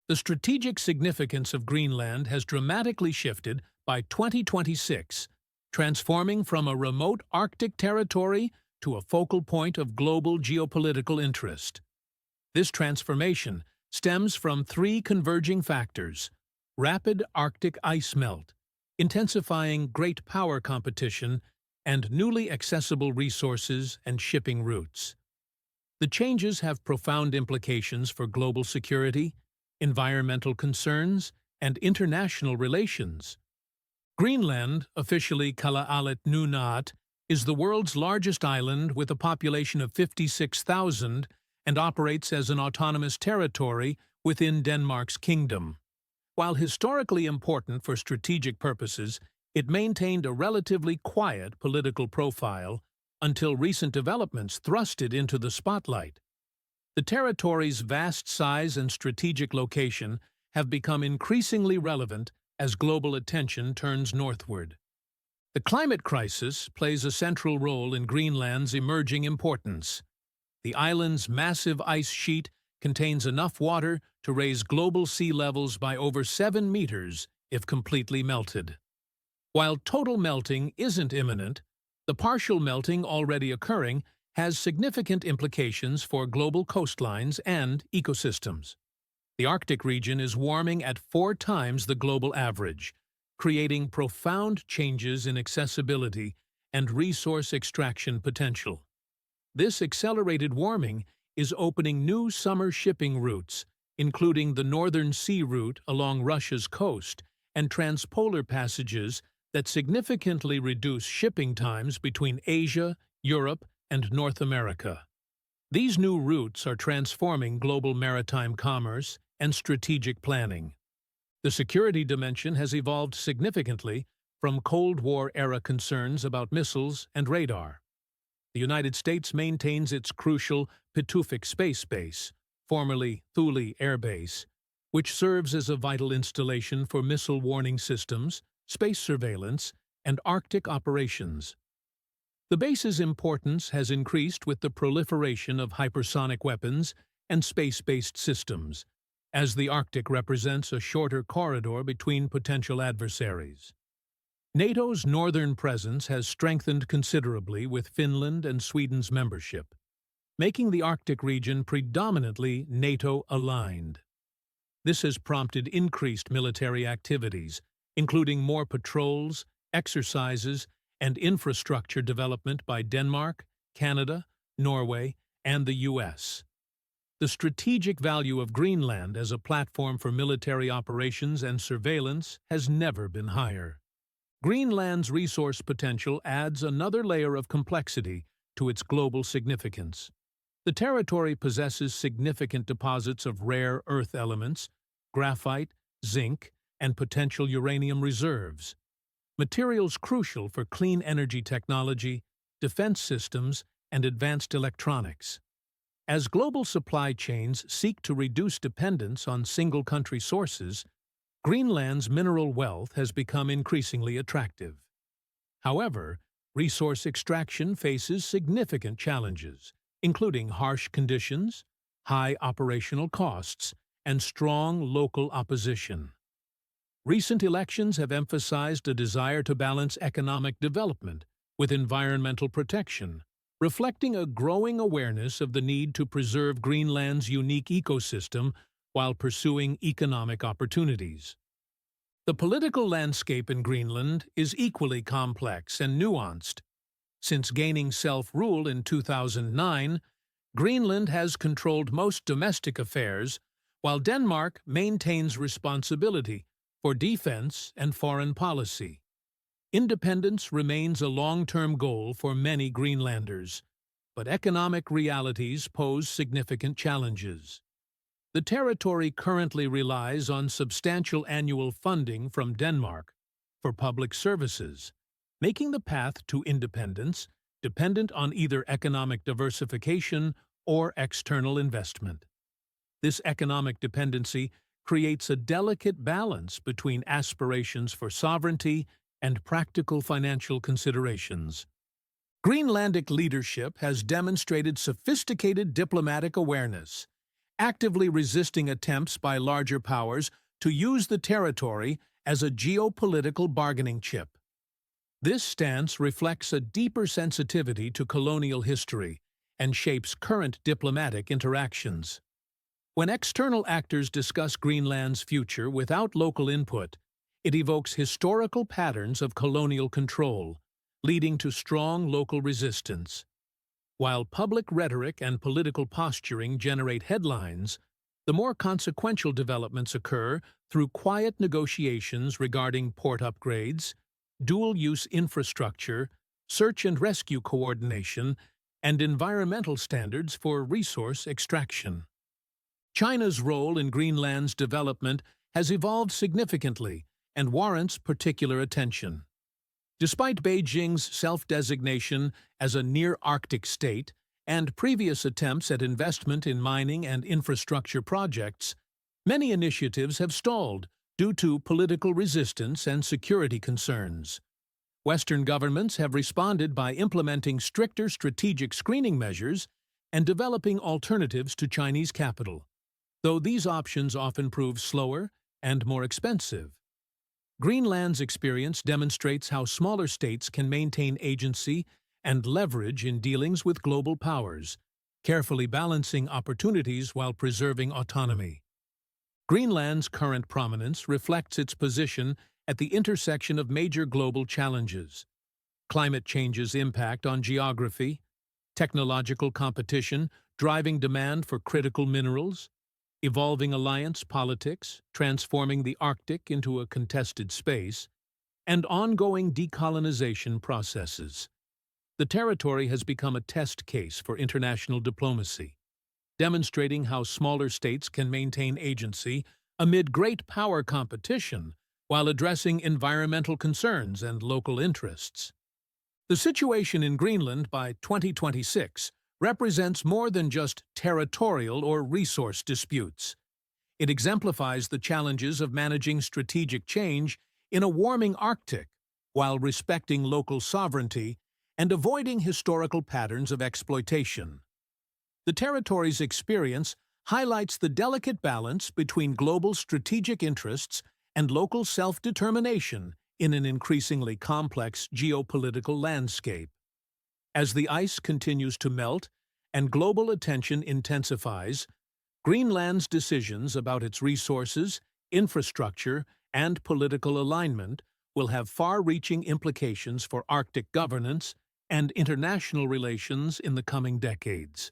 The strategic significance of Greenland has dramatically shifted by 2026, transforming from a remote Arctic territory to a focal point of global geopolitical interest. This transformation stems from three converging factors: rapid Arctic ice melt, intensifying great power competition, and newly accessible resources and shipping routes. The changes have profound implications for global security, environmental concerns, and international relations. Greenland, officially Kalaallit Nunaat, is the world's largest island with a population of 56,000 and operates as an autonomous territory within Denmark's kingdom. While historically important for strategic purposes, it maintained a relatively quiet political profile until recent developments thrust it into the spotlight. The territory's vast size and strategic location have become increasingly relevant as global attention turns northward. The climate crisis plays a central role in Greenland's emerging importance. The island's massive ice sheet contains enough water to raise global sea levels by over 7 meters if completely melted. While total melting isn't imminent, the partial melting already occurring has significant implications for global coastlines and ecosystems. The Arctic region is warming at 4 times the global average, creating profound changes in accessibility and resource extraction potential. This accelerated warming is opening new summer shipping routes, including the Northern Sea Route along Russia's coast and transpolar passages that significantly reduce shipping times between Asia, Europe, and North America. These new routes are transforming global maritime commerce and strategic planning. The security dimension has evolved significantly from Cold War-era concerns about missiles and radar. The United States maintains its crucial Pituffik Space Base, formerly Thule Air Base, which serves as a vital installation for missile warning systems, space surveillance, and Arctic operations. The base's importance has increased with the proliferation of hypersonic weapons and space-based systems, as the Arctic represents a shorter corridor between potential adversaries. NATO's northern presence has strengthened considerably with Finland and Sweden's membership, making the Arctic region predominantly NATO-aligned. This has prompted increased military activities, including more patrols, exercises, and infrastructure development by Denmark, Canada, Norway, and the U.S. The strategic value of Greenland as a platform for military operations and surveillance has never been higher. Greenland's resource potential adds another layer of complexity to its global significance. The territory possesses significant deposits of rare earth elements, graphite, zinc, and potential uranium reserves, materials crucial for clean energy technology, defense systems, and advanced electronics. As global supply chains seek to reduce dependence on single-country sources, Greenland's mineral wealth has become increasingly attractive. However, resource extraction faces significant challenges, including harsh conditions, high operational costs, and strong local opposition. Recent elections have emphasized a desire to balance economic development with environmental protection, reflecting a growing awareness of the need to preserve Greenland's unique ecosystem while pursuing economic opportunities. The political landscape in Greenland is equally complex and nuanced. Since gaining self-rule in 2009, Greenland has controlled most domestic affairs, while Denmark maintains responsibility for defense and foreign policy. Independence remains a long-term goal for many Greenlanders, but economic realities pose significant challenges. The territory currently relies on substantial annual funding from Denmark for public services, making the path to independence dependent on either economic diversification or external investment. This economic dependency creates a delicate balance between aspirations for sovereignty and practical financial considerations. Greenlandic leadership has demonstrated sophisticated diplomatic awareness, actively resisting attempts by larger powers to use the territory as a geopolitical bargaining chip. This stance reflects a deeper sensitivity to colonial history and shapes current diplomatic interactions. When external actors discuss Greenland's future without local input, it evokes historical patterns of colonial control, leading to strong local resistance. While public rhetoric and political posturing generate headlines, the more consequential developments occur through quiet negotiations regarding port upgrades, dual-use infrastructure, search and rescue coordination, and environmental standards for resource extraction. China's role in Greenland's development has evolved significantly and warrants particular attention. Despite Beijing's self-designation as a near-Arctic state and previous attempts at investment in mining and infrastructure projects, many initiatives have stalled due to political resistance and security concerns. Western governments have responded by implementing stricter strategic screening measures and developing alternatives to Chinese capital, though these options often prove slower and more expensive. Greenland's experience demonstrates how smaller states can maintain agency and leverage in dealings with global powers, carefully balancing opportunities while preserving autonomy. Greenland's current prominence reflects its position at the intersection of major global challenges: climate change's impact on geography, technological competition driving demand for critical minerals, evolving alliance politics, transforming the Arctic into a contested space, and ongoing decolonization processes. The territory has become a test case for international diplomacy, demonstrating how smaller states can maintain agency amid great power competition while addressing environmental concerns and local interests. The situation in Greenland by 2026 represents more than just territorial or resource disputes. It exemplifies the challenges of managing strategic change in a warming Arctic while respecting local sovereignty and avoiding historical patterns of exploitation. The territory's experience highlights the delicate balance between global strategic interests and local self-determination in an increasingly complex geopolitical landscape. As the ice continues to melt and global attention intensifies, Greenland's decisions about its resources, infrastructure, and political alignment will have far-reaching implications for Arctic governance and international relations in the coming decades.